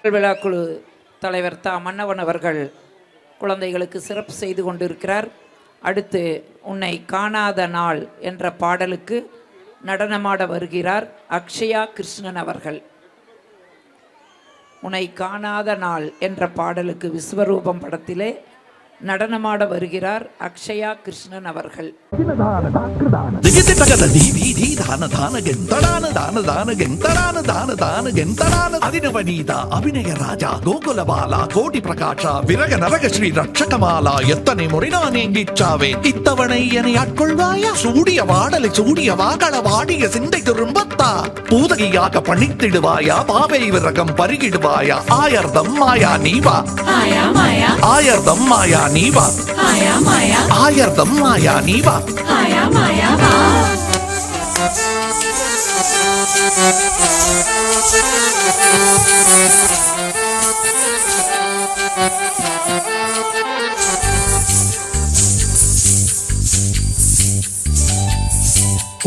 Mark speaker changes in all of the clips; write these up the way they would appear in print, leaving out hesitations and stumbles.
Speaker 1: விழாக்குழு தலைவர் மன்னவன் அவர்கள் குழந்தைகளுக்கு சிறப்பு செய்து கொண்டிருக்கிறார். அடுத்து உன்னை காணாத நாள் என்ற பாடலுக்கு நடனமாட வருகிறார் அக்ஷயா கிருஷ்ணன் அவர்கள். உன்னை காணாத நாள் என்ற பாடலுக்கு விஸ்வரூபம் படத்திலே நடனமாட வருகிறார் அக்ஷயா கிருஷ்ணன் அவர்கள்.
Speaker 2: அபிநய ராஜா கோகுல பாலா கோடி பிரகாஷ விரக நரக ஸ்ரீ ரட்சகமாலா எத்தனை முறை நான் எங்கிச்சாவே இத்தவணை என்னை ஆட்கொள்வாயா சூடிய வாடலை சூடிய வாகள வாடிய சிந்தை திரும்பத்தா பூதகியாக பணித்திடுவாயா பாவை விரகம் பருகிடுவாயா ஆயர்தம் மாயா நீவா ஆயர்தம் மாயா நீவா ஆயர்தம் மாயா நீவா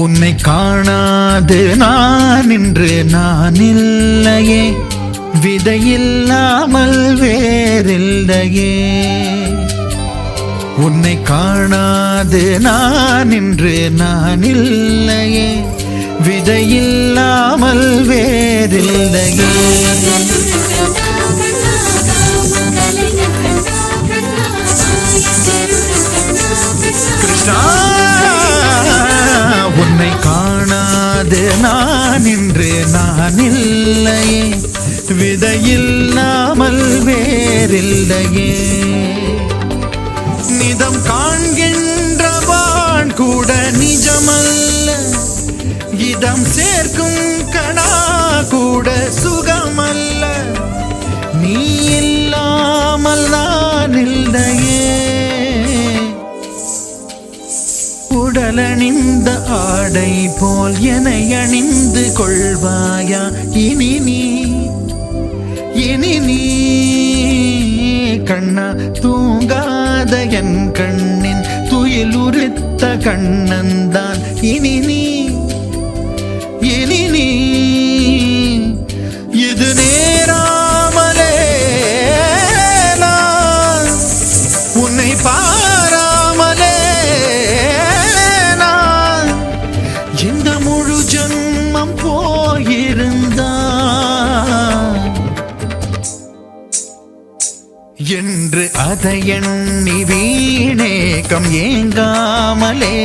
Speaker 3: உன்னை காணாது நான் இன்று நான் இல்லையே விதையில்லாமல் வேறில்லையே உன்னை காணாது நான் இன்று நான் இல்லையே விதையில்லாமல் வேறில்லையே கிருஷ்ணா உன்னை காணாது நான் இன்று நான் இல்லையே விதையில்லாமல் வேறில்லையே நிதம் காண்கின்றவான் கூட நிஜமல்ல இதம் சேர்க்கும் கணா கூட சுகமல்ல நீ இல்லாமல் நான் இல்லையே உடலணிந்த ஆடை போல் என்னை அணிந்து கொள்வாயா இனி நீ கண்ணா தூங்காத என் கண்ணின் துயில் உரித்த கண்ணந்தான் இனி நீ இது நேராமலே நான் உன்னை பாராமலே நான் இந்த முழு ஜன்மம் போயிருந்தான் என்று அதை எண்ணி வீணேக்கம் ஏங்காமலே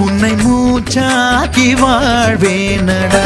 Speaker 3: உன்னை மூச்சாக்கி வாழ்வேனடா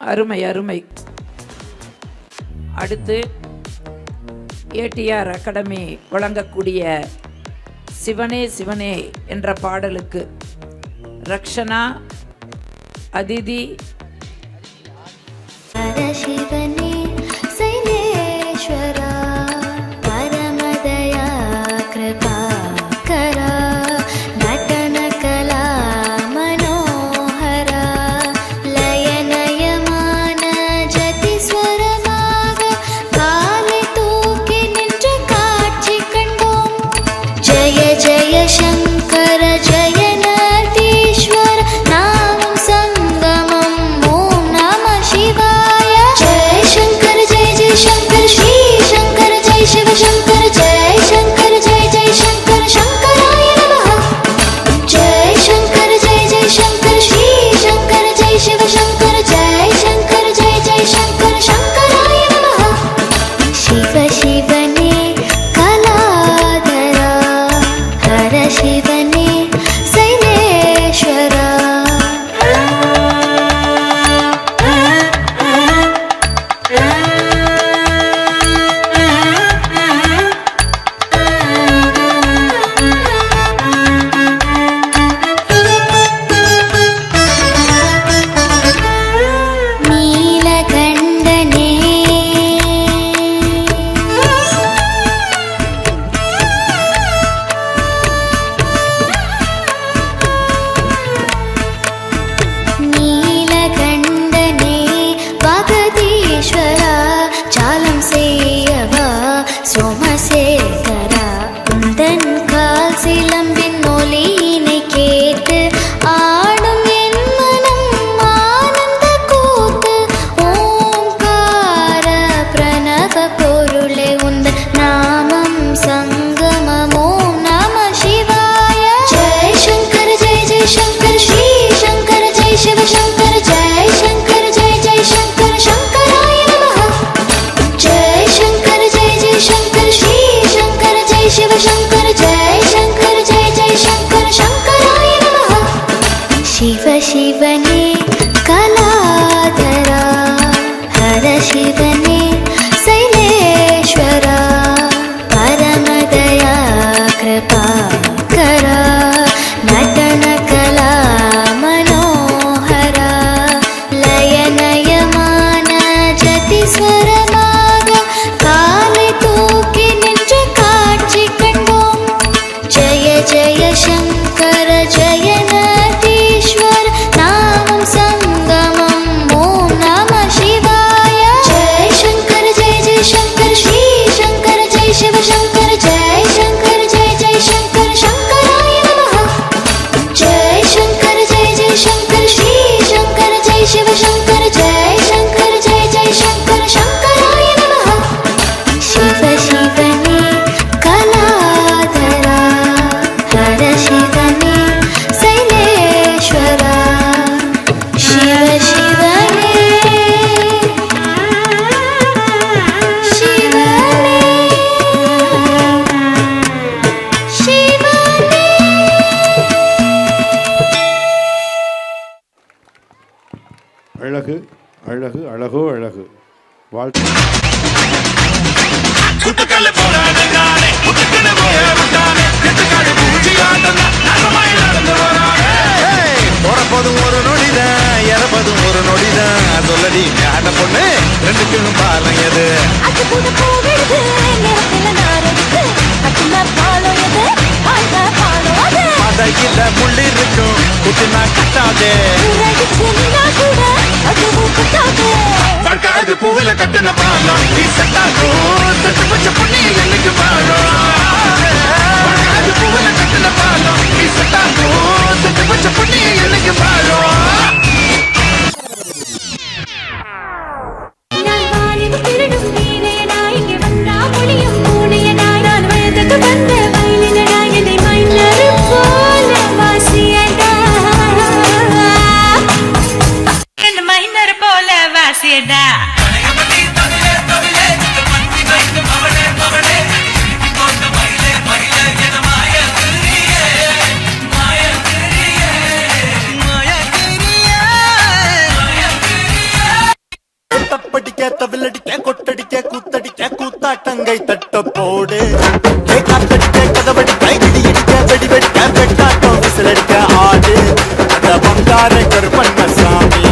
Speaker 1: அருமை அருமை. அடுத்து ஏடிஆர் அகாடமி வழங்கக்கூடிய சிவனே சிவனே என்ற பாடலுக்கு ரக்ஷனா அதிதி
Speaker 4: சிவனே சைலேஸ்வரா பரமதயா கிருபா கரா நடன கலா மனோஹரா லயநயமான ஜதி ஸ்வரமாக காலை தூக்கி நின்று காட்சி கண்டோம். ஜெய ஜெய சங்கர ஜெய நதீஸ்வர நாமம் சங்கமம் शिव शिवने कलाधरा हर शिवने शैलेश्वरा परमदया कृपा करा नटन कला मनोहरा लयनयमान जति स्वरमाग काले तूकि निன்ற காட்சி கண்டோம் जय जय शंकर जय नटीश्वर नामं संगमं ओम नमः शिवाय जय शंकर श्री शंकर जय शिव शंकर जय शंकर शंकराय नमः जय शंकर श्री शंकर जय शिव शंकर जय शंकर शंकराय नमः शिव शिवने कलाधरा हर शिवने शैलेश्वरा शिव शिवने
Speaker 5: அழகு அழகு அழகோ அழகு வாழ்த்து
Speaker 3: பிறப்பதும் ஒரு நொடிதான் இறப்பதும் ஒரு நொடிதான் சொல்லடி ஞான பொண்ணு ரெண்டுக்கும் பாலம் எது அதையில முள்ளி இருக்கும் குட்டினா கட்டாதே பட்டாது பூவில கட்டின பாலம் நீ செட்டாகும் செட்டு பச்ச பொண்ணி எனக்கு பாலம் பட்டாது பூவில கட்டின பாலம் நீ செட்டாகும் செட்டு பச்ச பொண்ணி எனக்கு பாலம் தப்படிக்க தவிலடிக்க கொட்டடிக்க கூத்தடிக்க கூத்தாட்டங்கை தட்ட போடு காத்தடிக்க கதவடிக்க இடியடிக்க வெடி வெடிக்க வெட்டாட்டம் விசிலடிக்க ஆடு அந்த பங்கார கருப்பண்ண சாமி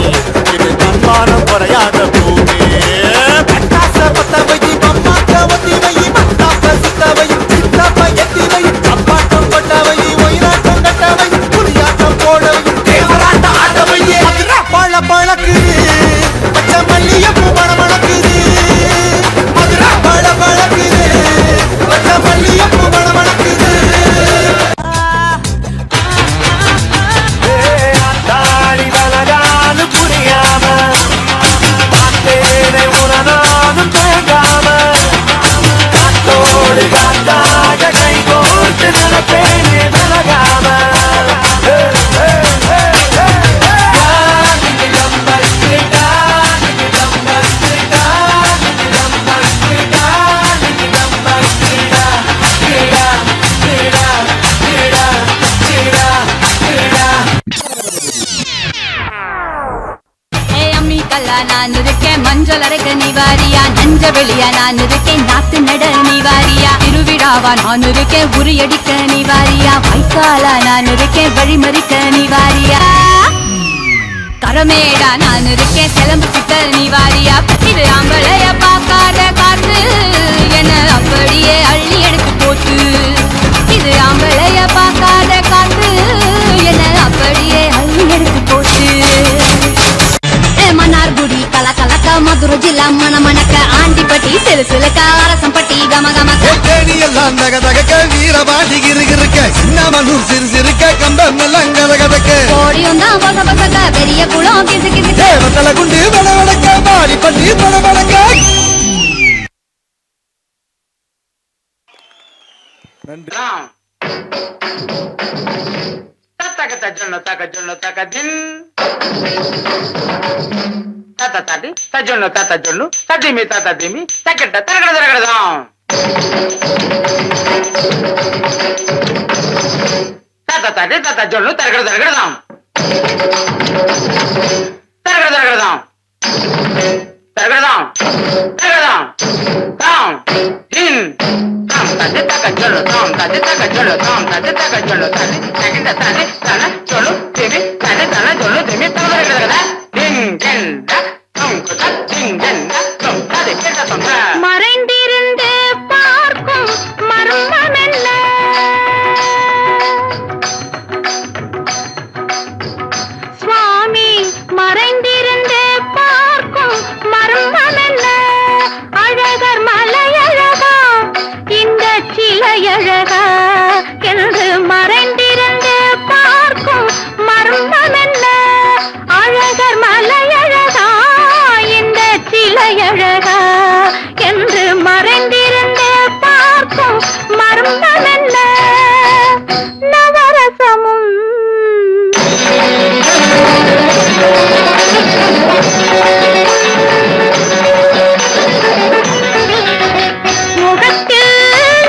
Speaker 3: இது தன்மானம் குறையாத பூமி பட்டாச பத்தவை பம்மாக்க ஒத்திவை மத்தாப்ப சித்தவை சித்தப்ப எத்திவை அப்பாட்டம் கொட்டவை ஒயிலாட்டம் கட்டவை புரியாட்டம் போடவை தேவராட்ட ஆட்டவை பழ பழக்கு மல்லியப்பூ மணமணக்குது மதுரா பழ பழக்குது மல்லியப்பூ மணமணக்குது தாடி வலகாலும் புரியாம தேனை உணராலும் தேங்காம காத்தோடு காத்தாக கை கோர்த்து நடப்பேனே விலகாம
Speaker 6: நான் இருக்கேன் மஞ்சள் அரைக்க நிவாரியா நஞ்ச வெளியா நான் இருக்கேன் நாத்து நட நிவாரியா திருவிழாவா நான் இருக்கேன் உரியடிக்க நிவாரியா வைக்காலா நான் இருக்கேன் வழிமறிக்க நிவாரியா கரமேடா நான் இருக்கேன் சிலம்பு சித்த நிவாரியா இது ஆம்பளைய பார்க்காத காத்து என்ன அப்படியே அள்ளி எடுத்து போட்டு இது ஆம்பளைய பார்க்காத காத்து என்ன அப்படியே அள்ளி எடுத்து போட்டு மன்னார்குடி கலக்கலக்க மதுரை ஜில்லா மணமணக்க ஆண்டிப்பட்டி சிலுசிலுக்க அரசம்பட்டி கமகமக்க
Speaker 3: எல்லாம் தக தகக்க வீரபாண்டி கிருக்க சின்னமனூர் சிறு சிறுக்க கம்பம் எல்லாம் கதகதக்க
Speaker 6: கோடியும் தான் பச பசக்க பெரிய குளம் கிசு கிசு
Speaker 3: தேவத்தல குண்டு படபடக்க பாடி பண்ணி படபடக்க
Speaker 5: நன்றி
Speaker 7: తక జొన్న తక దిన్ తాత తాటి తజొన్ను తదిమి తాత దిమి తగ్గడ తరగడ తరగడదాం తాత తాటి తాత జొన్ను తరగడ తరగడదాం தரகடதம் தரகடதம் தரகடம் தாம் ஜின் தாம் தஜ தக ஜொல்லு தாம் தஜ தக ஜொல்லு தாம் தஜ தக ஜொல்லு தஜ தகிட தஜ தன ஜொல்லு திமி தஜ தன ஜொல்லு திமி தரகடதம் டிங் டிங் தம் குதக் டிங் டிங் தம் தஜ கேட்ட தம்
Speaker 6: மறைந்திருந்து பார்க்கும் மர்மம் என்ன சுவாமி மறைந்திருந்து பார்க்கும் மர்மம் என்ன அழகர் மலையழகா இந்த சிலையழகா என்று மறைந்திருந்து பார்க்கும் மர்மம் என்ன அழகர் மலையழகா இந்த சிலையழகா என்று மறைந்திருந்து பார்க்கும் மர்மம் என்ன நவரசமும் முகத்தில்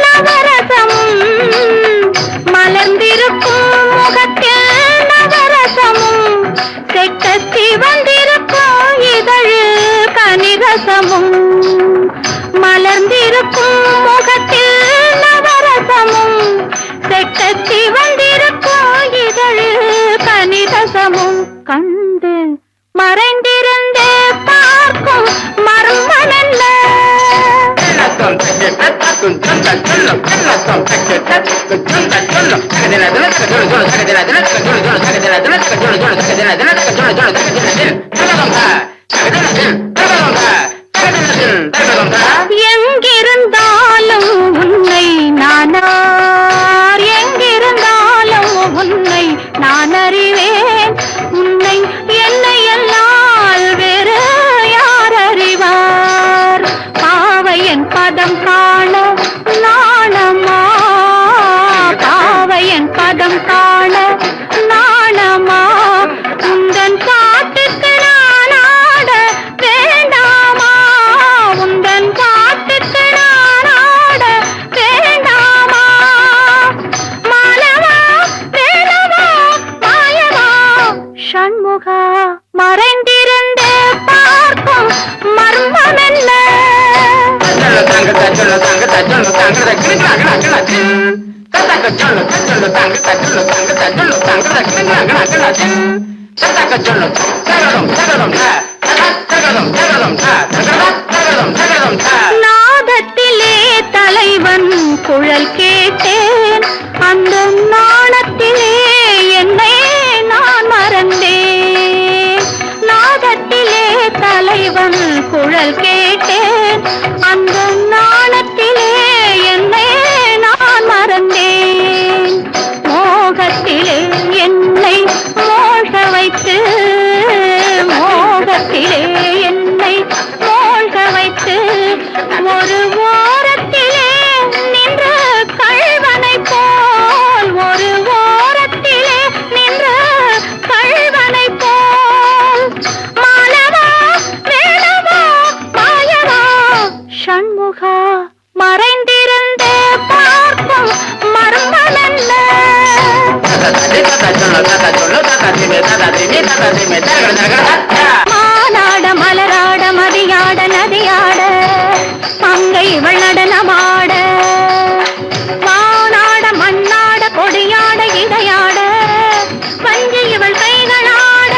Speaker 6: நவரசமும் மலர்ந்திருக்கும் முகத்தில் நவரசமும் செக்கச்சி வந்திருக்கும் இதழு கனிரசமும் மலர்ந்திருக்கும் முகத்தில் நவரசமும் செக்கச்சி வந்திருக்கும் இதழு கனிரசமும் கண்டு மறைந்திருந்தே பார்க்கும் மர்மம் என்ன
Speaker 7: தம் தஜ தக்கும் தந்த ஜொல்லு தம் தஜ தக்கும் தந்த ஜொல்லு தகதின தன தக ஜொல்லு ஜொல்லு தகதின தன தக ஜொல்லு ஜொல்லு தகதின தன தக ஜொல்லு ஜொல்லு தகதின தன தக ஜொல்லு ஜொல்லு தகதின தில் தகதம் தகதின தில் தகதம் தகதின தில் தகதம்
Speaker 6: எங்கிருந்தாலும் உன்னை நானார் எங்கிருந்தாலும் உன்னை நான் அறிவேன் உன்னை என்னை எல்லால் வேறு யார் அறிவார் பாவையன் பதம் காண நாணமா பாவையன் பதம் காண நாணமா உந்தன் பாட்டுக்கு நான் ஆட வேண்டாமா உந்தன் பாட்டுக்கு நான் ஆட வேண்டாமா மாலவா வேலவா மாயவா ஷண்முகா மறைந்திருந்தே பார்க்கும் மர்மம் என்ன
Speaker 7: ஜொல்லு தங்க ஜொல்லு தங்க ஜொல்லு தங்க கிணக்கினா கிணா தில் ததக ஜொல்லு தங்க ஜொல்லு தங்க ஜொல்லு தங்க கிணக்கினா கிணா தில் ததக ஜொல்லு தகதம் தகதம் தகதம் தகதம் தகதம் தகதம்
Speaker 6: நாதத்திலே தலைவன் குழல் கேட்டேன் அந்த நாணத்திலே என்னை நான் மறந்தேன் நாதத்திலே தலைவன் குழல் கேட்டேன் அந்த நாணத்திலே என்னை நான் மறந்தேன் மோகத்திலே என்னை மோக வைத்து மோகத்திலே என்னை மோக வைத்து ஒரு ஓரத்திலே நின்று கள்வனை போல் ஒரு ஓரத்திலே நின்று கள்வனை போல் மாலவா வேலவா மாயவா ஷண்முகா மறைந்திருந்தே பார்க்கும் மர்மம் என்ன மானாட மலராட மதியாட நதியாட மங்கை இவள் நடனமாட வானாட மண்ணாட கொடியாட இடையாட வஞ்சி இவள் கைகளாட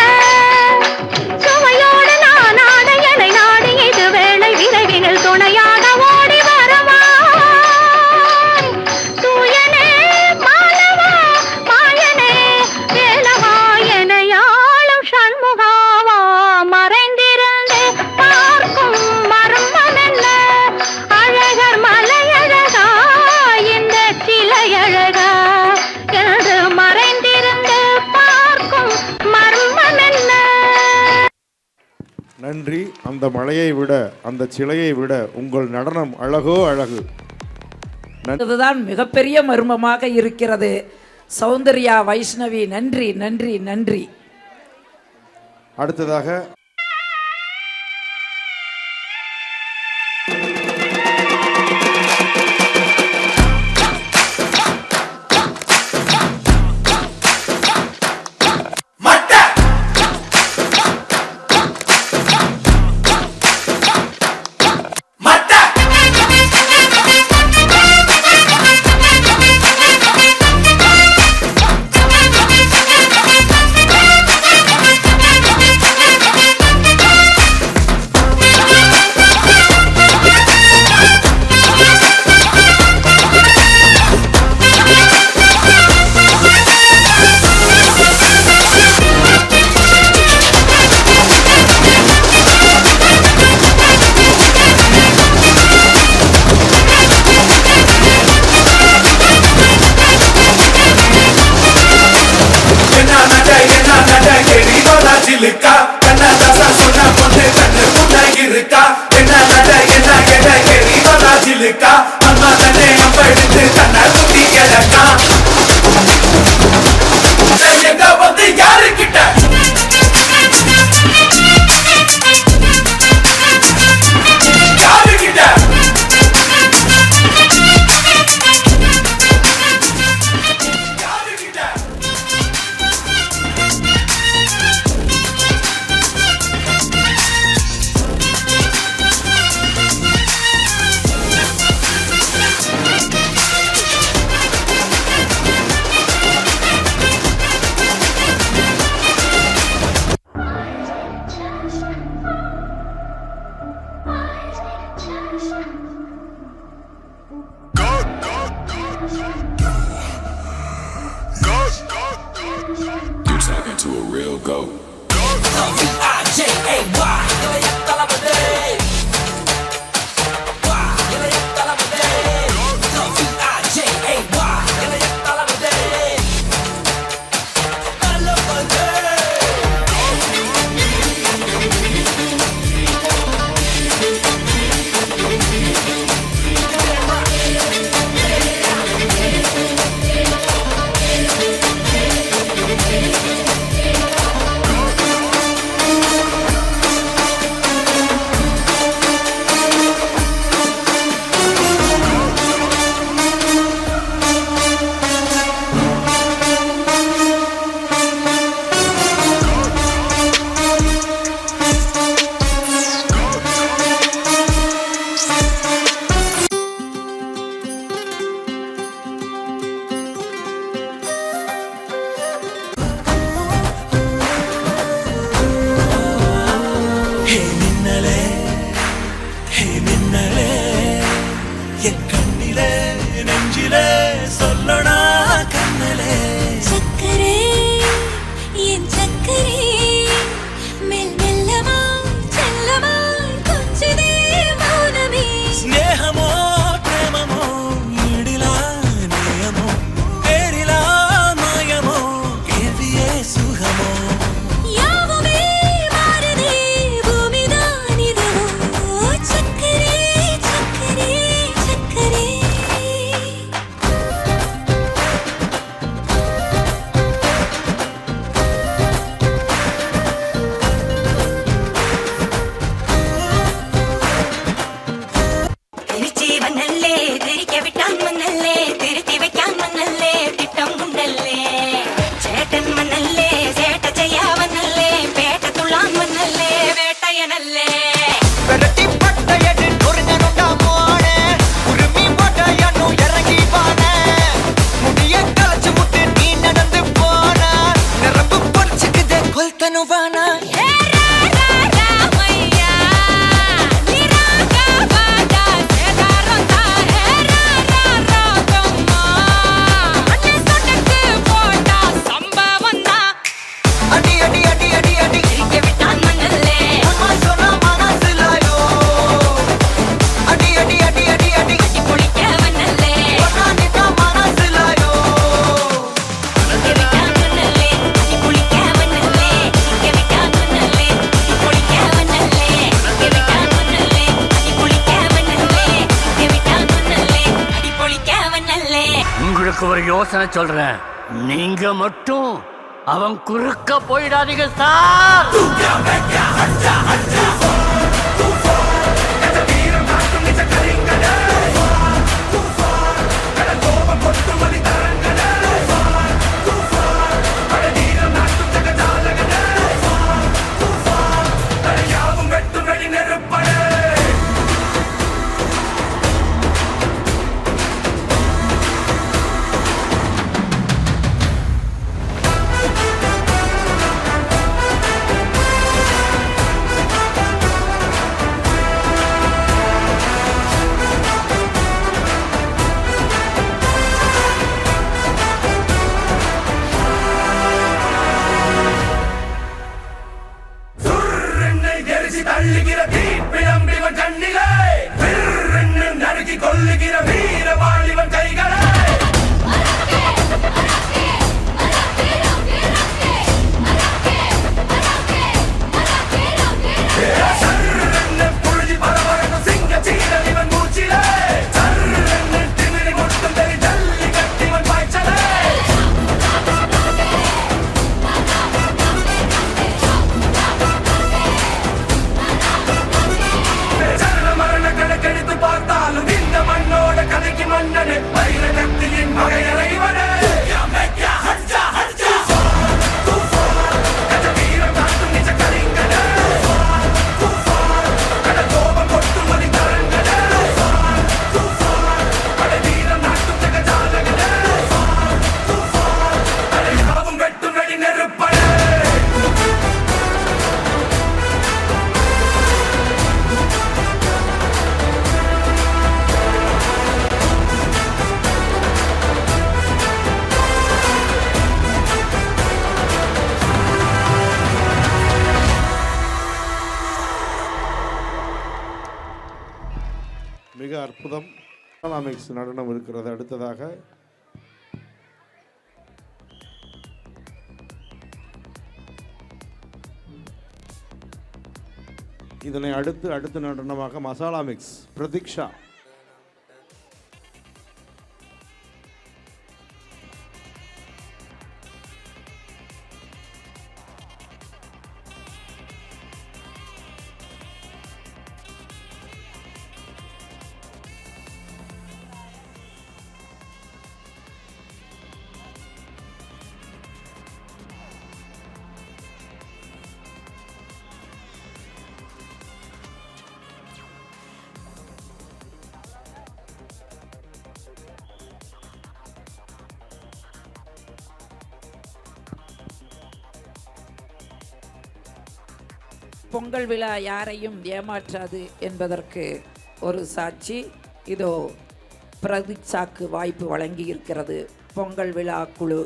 Speaker 6: சுவையோடு நானாட எனை நாடு இது வேளை விரைவினில் துணையாக ஓடி வரவாய் தூயனே மாலவா மாயனே வேலவா எனையாளும் ஷண்முகாவா மறைந்திருந்தே பார்க்கும் மர்மம் என்ன அழகர் மலையழகா இந்த சிலையழகா என்று மறைந்திருந்து பார்க்கும் மர்மம் என்ன
Speaker 5: நன்றி. அந்த மலையை விட அந்த சிலையை விட உங்கள் நடனம் அழகோ அழகு.
Speaker 1: அதுதான் மிகப்பெரிய மர்மமாக இருக்கிறது. சௌந்தர்யா வைஷ்ணவி, நன்றி நன்றி நன்றி.
Speaker 5: அடுத்ததாக
Speaker 3: மட்ட
Speaker 8: a real goat.
Speaker 9: ஒரு யோசனை சொல்றேன், நீங்க மட்டும் அவன் குறுக்க போயிடாதீங்க சார்.
Speaker 5: அற்புதம். மசாலாமிக்ஸ் நடனம் இருக்கிறது. அடுத்ததாக இதனை அடுத்து நடனமாக மசாலா மிக்ஸ் பிரதீக்ஷா.
Speaker 1: பொங்கல் விழா யாரையும் ஏமாற்றாது என்பதற்கு ஒரு சாட்சி இதோ பிரதீக்ஷாக்கு வாய்ப்பு வழங்கி இருக்கிறது பொங்கல் விழா குழு.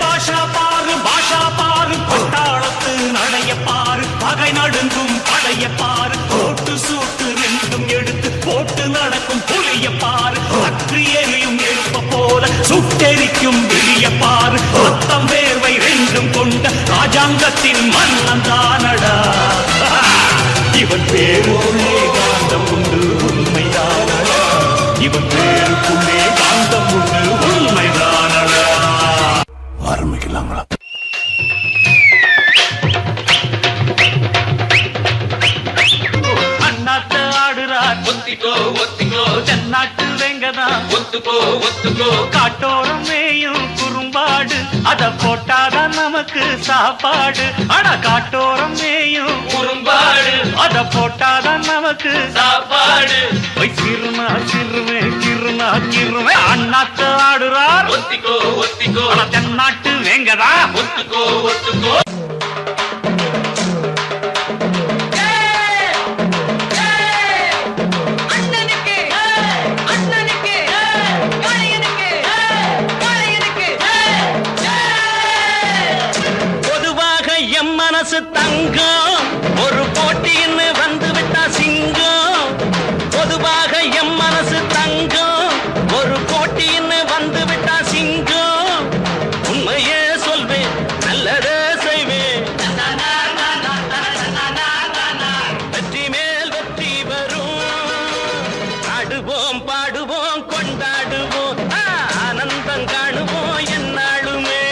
Speaker 8: பாஷா பாரு பட்டாளத்து நடைய பாரு பகை நடுங்கும் படைய பாரு போட்டு சூட்டு ரெண்டும் எடுத்து போட்டு நடக்கும் புலிய பாரு அற்று எரியும் எழுப்ப போல சுட்டெரிக்கும் விழிய பாரு ரத்தம் வேர்வை ரெண்டும் கொண்ட ராஜாங்கத்தின் மன்னன் தானடா இவன் பேருக்குள்ளே காந்தம் உண்டு உண்மைதானடா இவன் பேருக்குள்ளே காந்தம் உண்டு உண்மைதானடா. ஆரம்பிக்கலாங்களா? அண்ணாத்த ஆடுறார் ஒத்திக்கோ ஒத்திக்கோ தென்னாட்டு வெங்கதா ஒத்துக்கோ ஒத்துக்கோ காட்டோரம் மேயும் குறும்பாடு அத போட்டாதான் நமக்கு சாப்பாடு. அட காட்டோரம் மேயும் குறும்பாடு அத போட்டாதான் நமக்கு சாப்பாடு. சிறுனா சிறுவே கிருனா கிருவே அண்ணாத்த ஆடுறார் ஒத்திக்கோ ஒத்திக்கோ தென்னாட்டு வெங்கதா ஒத்துக்கோ ஒத்துக்கோ. மனசு தங்கம் ஒரு போட்டின்னு வந்து விட்டா சிங்கம். பொதுவாக எம் மனசு தங்கம் ஒரு போட்டின்னு வந்து விட்டா சிங்கம். உண்மையே சொல்வேன் நல்லதே செய்வேன் வெற்றி மேல் வெற்றி வரும். ஆடுவோம் பாடுவோம் கொண்டாடுவோம் ஆனந்தம் காணுவோம் என்னாலுமே.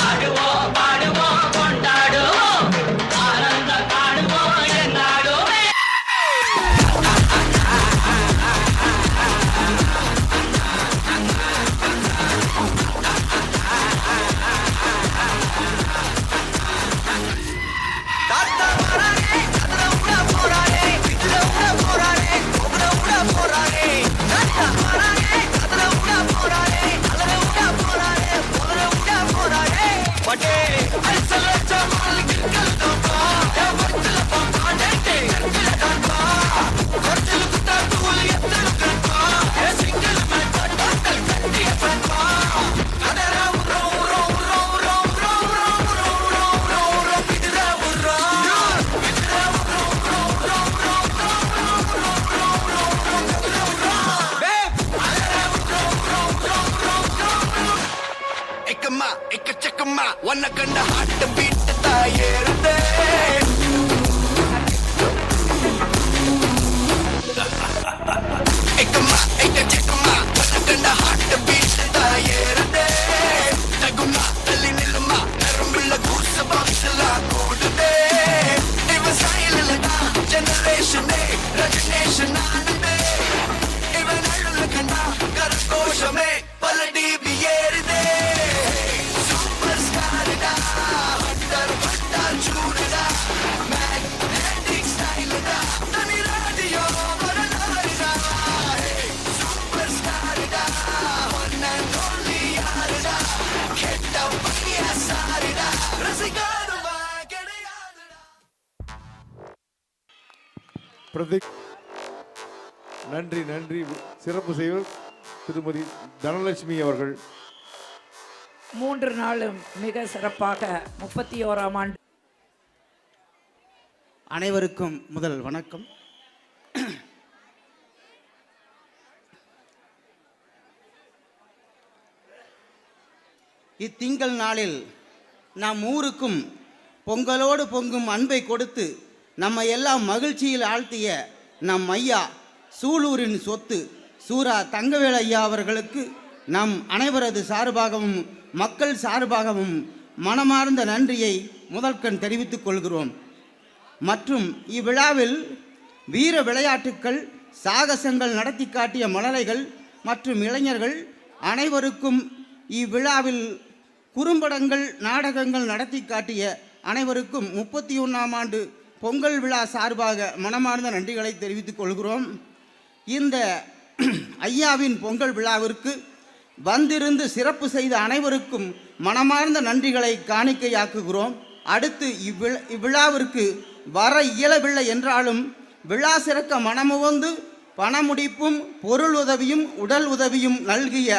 Speaker 8: ஆடுவோம் பாடுவோம் கொண்டாடுவோம் ஆனந்தம் காணுவோம் என்னாலுமே. எக்கச்சக்கம்மா ஒன்ன கண்ட ஹார்ட் பீட் தாயேறுதே. எக்கம்மா எக்கச்சக்கம்மா ஒன்ன கண்ட ஹார்ட் பீட் தாயேறுதே. தகுமா தள்ளி நில்லுமா நரம்புள்ள கூச பாக்ஸ்லாம் கூடுதே. இவன் சாயலா ஜெனரேஷனே ரஜினேஷன் ஆனதே. இவன் அழுல கண்டா கரகோஷமே பல டிபி ஏறுதே. சூப்பர் ஸ்டார்டா ஹண்டர் வண்டா சூடடா
Speaker 5: பிரதீக். நன்றி நன்றி. சிறப்பு செய்வர் திருமதி தனலட்சுமி அவர்கள்.
Speaker 1: 3 நாளும் மிக சிறப்பாக 31ஆம் ஆண்டு.
Speaker 10: அனைவருக்கும் முதல் வணக்கம். இத்திங்கள் நாளில் நம் ஊருக்கும் பொங்கலோடு பொங்கும் அன்பை கொடுத்து நம்மை எல்லாம் மகிழ்ச்சியில் ஆழ்த்திய நம் ஐயா சூலூரின் சொத்து சூரா தங்கவேல் ஐயா அவர்களுக்கு நம் அனைவரது சார்பாகவும் மக்கள் சார்பாகவும் மனமார்ந்த நன்றியை முதற்கண் தெரிவித்துக் கொள்கிறோம். மற்றும் இவ்விழாவில் வீர விளையாட்டுக்கள் சாகசங்கள் நடத்தி காட்டிய மழலைகள் மற்றும் இளைஞர்கள் அனைவருக்கும் இவ்விழாவில் குறும்படங்கள் நாடகங்கள் நடத்தி காட்டிய அனைவருக்கும் 31ஆம் ஆண்டு பொங்கல் விழா சார்பாக மனமார்ந்த நன்றிகளை தெரிவித்துக் கொள்கிறோம். இந்த ஐயாவின் பொங்கல் விழாவிற்கு வந்திருந்து சிறப்பு செய்த அனைவருக்கும் மனமார்ந்த நன்றிகளை காணிக்கையாக்குகிறோம். அடுத்து இவ்விழாவிற்கு வர இயலவில்லை என்றாலும் விழா சிறக்க மனமுவந்து பணமுடிப்பும் பொருள் உதவியும் உடல் உதவியும் நல்கிய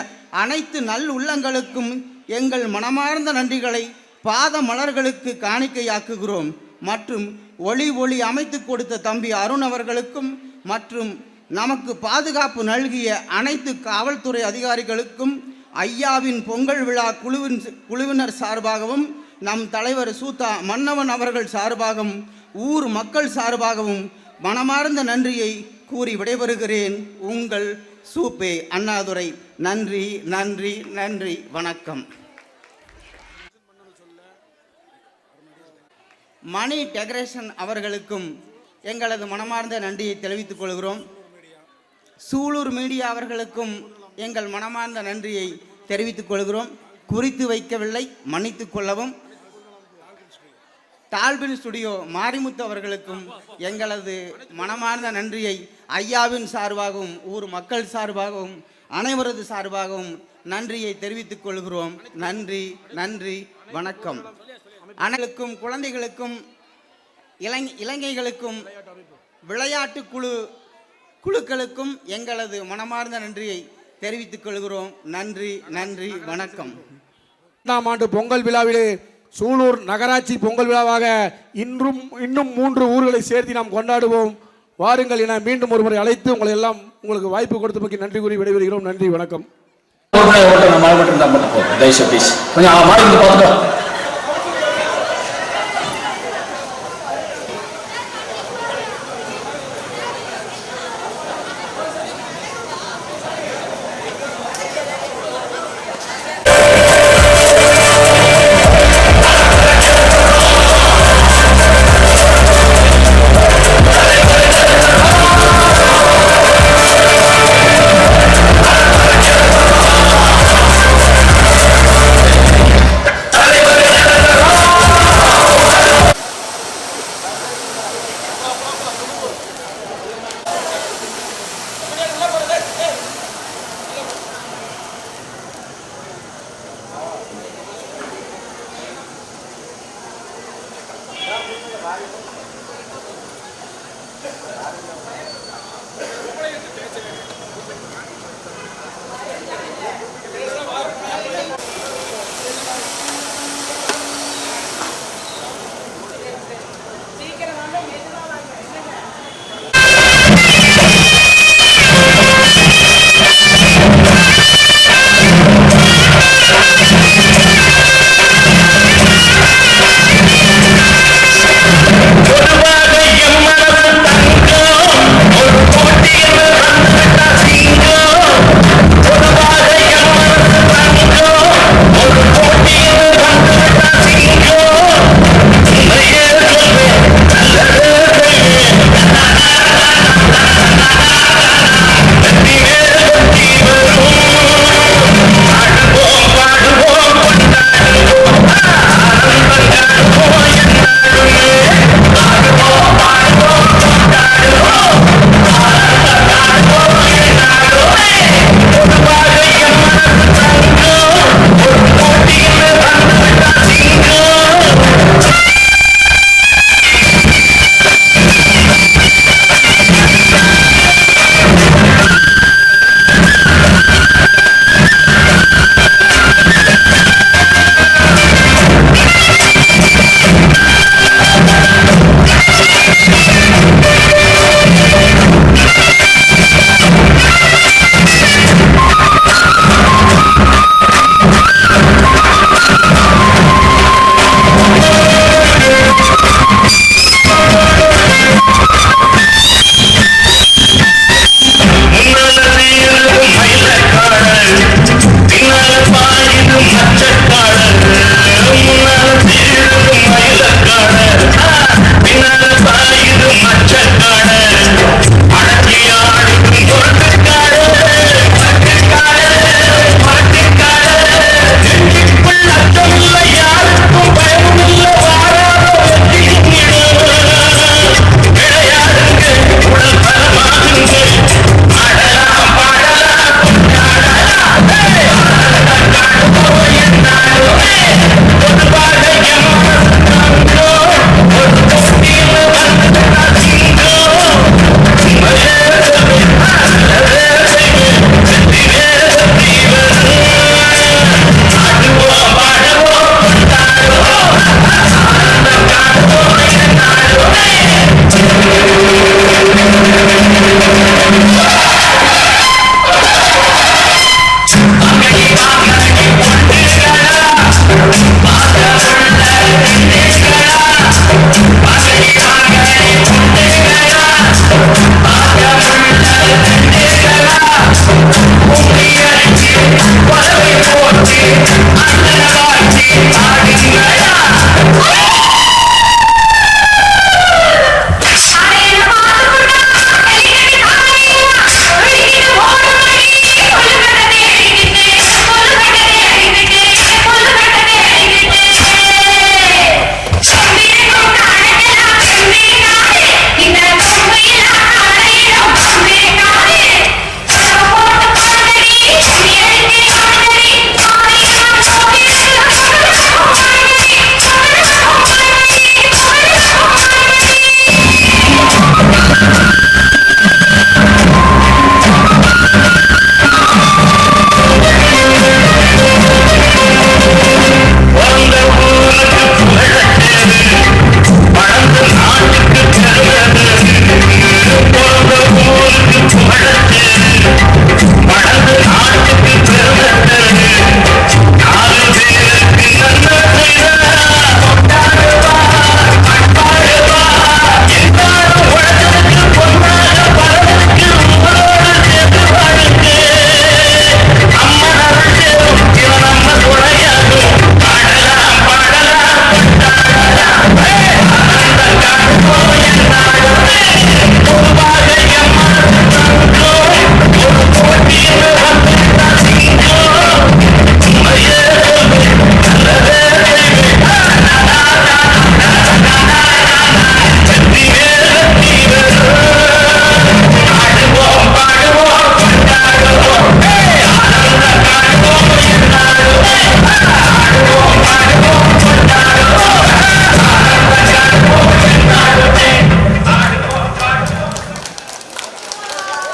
Speaker 10: அனைத்து நல் உள்ளங்களுக்கும் எங்கள் மனமார்ந்த நன்றிகளை பாத மலர்களுக்கு காணிக்கையாக்குகிறோம். மற்றும் ஒளி அமைத்து கொடுத்த தம்பி அருண் அவர்களுக்கும் மற்றும் நமக்கு பாதுகாப்பு நல்கிய அனைத்து காவல்துறை அதிகாரிகளுக்கும் ஐயாவின் பொங்கல் விழா குழுவினர் சார்பாகவும் நம் தலைவர் சூதா மன்னவன் அவர்கள் சார்பாகவும் ஊர் மக்கள் சார்பாகவும் மனமார்ந்த நன்றியை கூறி விடைபெறுகிறேன். உங்கள் சூப்பே அண்ணாதுரை. நன்றி நன்றி நன்றி. வணக்கம். மணி டெக்கரேஷன் அவர்களுக்கும் எங்களது மனமார்ந்த நன்றியை தெரிவித்துக் கொள்கிறோம். சூலூர் மீடியா அவர்களுக்கும் எங்கள் மனமார்ந்த நன்றியை தெரிவித்துக் கொள்கிறோம். குறித்து வைக்கவில்லை, மன்னித்துக் கொள்ளவும். டால்பின் ஸ்டுடியோ மாரிமுத்து அவர்களுக்கும் எங்களது மனமார்ந்த நன்றியை ஐயாவின் சார்பாகவும் ஊர் மக்கள் சார்பாகவும் அனைவரது சார்பாகவும் நன்றியை தெரிவித்துக் கொள்கிறோம். நன்றி நன்றி. வணக்கம். அனைவருக்கும் குழந்தைகளுக்கும் இளைஞர்களுக்கும் விளையாட்டு குழுக்களுக்கும் எங்களது மனமார்ந்த நன்றியை தெரிவித்துக் கொள்கிறோம். நன்றி நன்றி. வணக்கம்.
Speaker 11: 8ஆம் ஆண்டு பொங்கல் விழாவிலே சூலூர் நகராட்சி பொங்கல் விழாவாக இன்னும் 3 ஊர்களை சேர்த்து நாம் கொண்டாடுவோம். வாருங்கள் என மீண்டும் ஒருமுறை அழைத்து உங்களை எல்லாம் உங்களுக்கு வாய்ப்பு கொடுத்தமைக்கு நன்றி கூறி விடைபெறுகிறோம். நன்றி. வணக்கம்.
Speaker 3: Vai.